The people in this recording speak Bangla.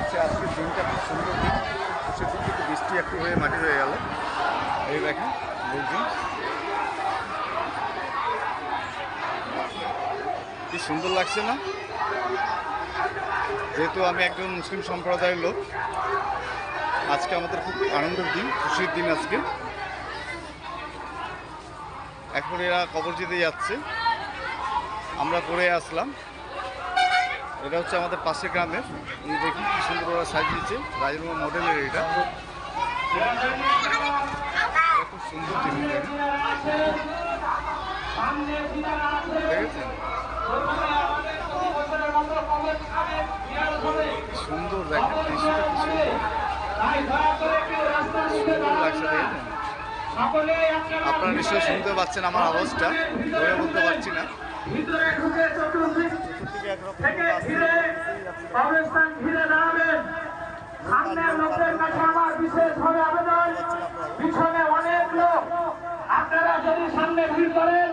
হচ্ছে আজকের দিনটা খুব সুন্দর দিন। সেদিন কিন্তু বৃষ্টি একটু হয়ে মাটি হয়ে গেল। এই দেখেন বলছি কি সুন্দর লাগছে না? যেহেতু আমি একজন মুসলিম সম্প্রদায়ের লোক, আজকে আমাদের খুব আনন্দের দিন, খুশির দিন আজকে। এখন এরা কবর দিতে যাচ্ছে, আমরা করে আসলাম। এটা হচ্ছে আমাদের পাশের গ্রামের, দেখি কি সুন্দর ওরা সাজিয়েছে, রাজরুমা মডেলের। এটা খুব সুন্দর জিনিস, দেখেছেন? সুন্দর দেখেন, দৃশ্যটা কি সুন্দর, সুন্দর লাগছে, দেখেছেন? আপনারা নিশ্চয়ই শুনতে পাচ্ছেন আমার আওয়াজটা, ধরে বলতে পারছি না। পিছনে অনেক লোক, আপনারা যদি সামনে ভিড় করেন